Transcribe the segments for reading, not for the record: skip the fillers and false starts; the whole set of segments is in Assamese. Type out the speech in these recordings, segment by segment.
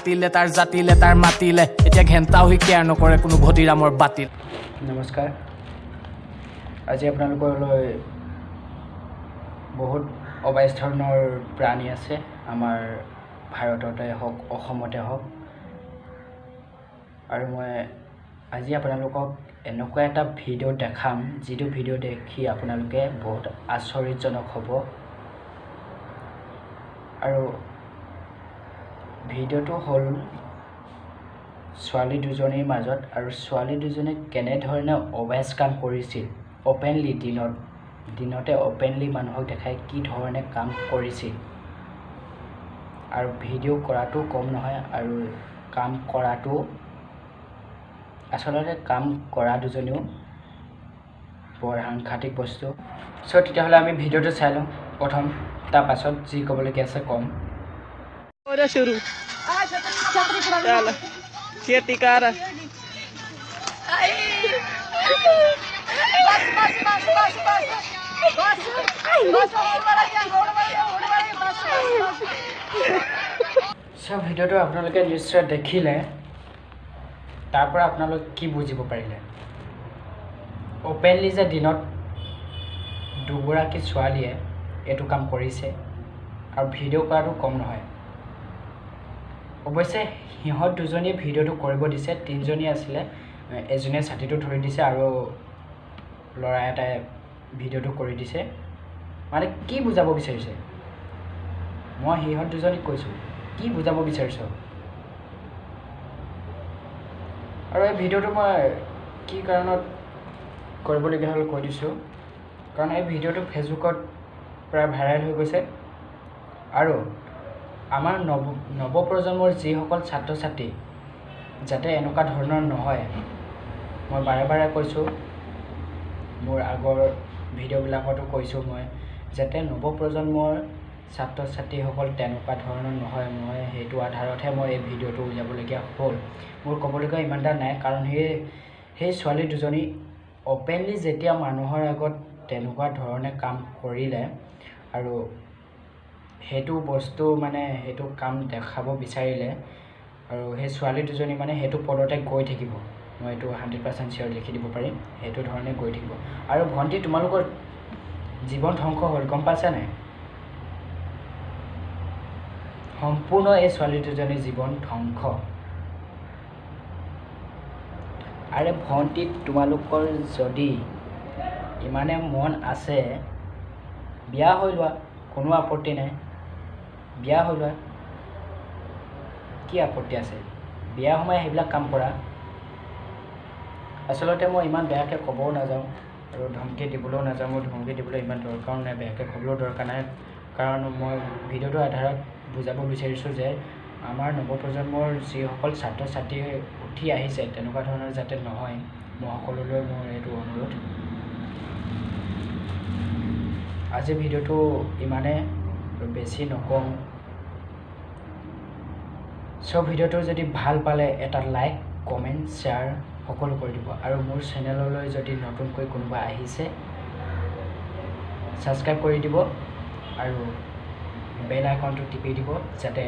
কাটিলে তাৰ জাতিলে তাৰ মাতিলে এতিয়া ঘেণ্টা হৈ কেয়াৰ নকৰে কোনো ঘটিৰামৰ বাতিল নমস্কাৰ আজি আপোনালোকলৈ বহুত অবাইচ ধৰণৰ প্ৰাণী আছে আমাৰ ভাৰততে হওক অসমতে হওক আৰু মই আজি আপোনালোকক এনেকুৱা এটা ভিডিঅ' দেখাম যিটো ভিডিঅ' দেখি আপোনালোকে বহুত আচৰিতজনক হ'ব আৰু ভিডিঅ'টো হ'ল ছোৱালী দুজনীৰ মাজত আৰু ছোৱালী দুজনে কেনেধৰণে অবাইচ কাম কৰিছিল অপেনলি দিনতে অপেনলি মানুহক দেখাই কি ধৰণে কাম কৰিছিল আৰু ভিডিঅ' কৰাটো কম নহয় আৰু কাম কৰাটো আচলতে কাম কৰা দুজনীও বৰ সাংঘাতিক বস্তু চ' তেতিয়াহ'লে আমি ভিডিঅ'টো চাই লওঁ প্ৰথম তাৰ পাছত যি ক'বলগীয়া আছে ক'ম शुरू चल खेती कर সব ভিডিঅ'টো আপোনালোকে নিশ্চয় দেখিলে তাৰ পৰা আপোনালোক কি বুজিব পাৰিলে অপেনলি যে দিনত দুগৰাকী ছোৱালীয়ে এইটো কাম কৰিছে আৰু ভিডিঅ' কৰাটো কম নহয় অৱশ্যে সিহঁত দুজনীয়ে ভিডিঅ'টো কৰিব দিছে তিনিজনী আছিলে এজনীয়ে ছাতিটো ধৰি দিছে আৰু ল'ৰা এটাই ভিডিঅ'টো কৰি দিছে মানে কি বুজাব বিচাৰিছে মই সিহঁত দুজনীক কৈছোঁ কি বুজাব বিচাৰিছ আৰু এই ভিডিঅ'টো মই কি কাৰণত কৰিবলগীয়া হ'ল কৈ দিছোঁ কাৰণ এই ভিডিঅ'টো ফেচবুকত প্ৰায় ভাইৰেল হৈ গৈছে আৰু আমাৰ নৱপ্ৰজন্মৰ যিসকল ছাত্ৰ ছাত্ৰী যাতে এনেকুৱা ধৰণৰ নহয় মই বাৰে বাৰে কৈছোঁ মোৰ আগৰ ভিডিঅ'বিলাকতো কৈছোঁ মই যাতে নৱপ্ৰজন্মৰ ছাত্ৰ ছাত্ৰীসকল তেনেকুৱা ধৰণৰ নহয় মই সেইটো আধাৰতহে মই এই ভিডিঅ'টো উলিয়াবলগীয়া হ'ল মোৰ ক'বলগীয়া ইমান এটা নাই কাৰণ সেই ছোৱালী দুজনী অপেনলি যেতিয়া মানুহৰ আগত তেনেকুৱা ধৰণে কাম কৰিলে আৰু সেইটো বস্তু মানে সেইটো কাম দেখাব বিচাৰিলে আৰু সেই ছোৱালী দুজনী মানে সেইটো পদতে গৈ থাকিব মই এইটো 100% চিয়ৰ লিখি দিব পাৰিম সেইটো ধৰণে গৈ থাকিব আৰু ভণ্টি তোমালোকৰ জীৱন ধ্বংস হ'ল গম পাইছা নাই সম্পূৰ্ণ এই ছোৱালী দুজনীৰ জীৱন ধ্বংস আৰে ভণ্টি তোমালোকৰ যদি ইমানে মন আছে বিয়া হৈ লোৱা কোনো আপত্তি নাই বিয়া হৈ লোৱা কি আপত্তি আছে বিয়া সোমাই সেইবিলাক কাম কৰা আচলতে মই ইমান বেয়াকৈ ক'বও নাযাওঁ আৰু ধমকি দিবলৈও নাযাওঁ মোৰ ধমকি দিবলৈ ইমান দৰকাৰো নাই বেয়াকৈ ক'বলৈও দৰকাৰ নাই কাৰণ মই ভিডিঅ'টোৰ আধাৰত বুজাব বিচাৰিছোঁ যে আমাৰ নৱপ্ৰজন্মৰ যিসকল ছাত্ৰ ছাত্ৰী উঠি আহিছে তেনেকুৱা ধৰণৰ যাতে নহয় মই সকলোলৈ মোৰ এইটো অনুৰোধ আজি ভিডিঅ'টো ইমানে বেছি নকওঁ সব ভিডিঅ'টো যদি ভাল পালে এটা লাইক কমেণ্ট শ্বেয়াৰ সকলো কৰি দিব আৰু মোৰ চেনেললৈ যদি নতুনকৈ কোনোবা আহিছে ছাবস্ক্ৰাইব কৰি দিব আৰু বেল আইকনটো টিপি দিব যাতে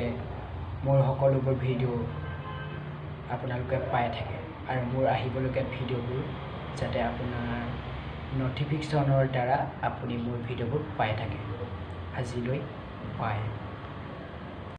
মোৰ সকলোবোৰ ভিডিঅ' আপোনালোকে পাই থাকে আৰু মোৰ আহিবলগীয়া ভিডিঅ'বোৰ যাতে আপোনাৰ ন'টিফিকেশ্যনৰ দ্বাৰা আপুনি মোৰ ভিডিঅ'বোৰ পাই থাকে আজিলৈ বাই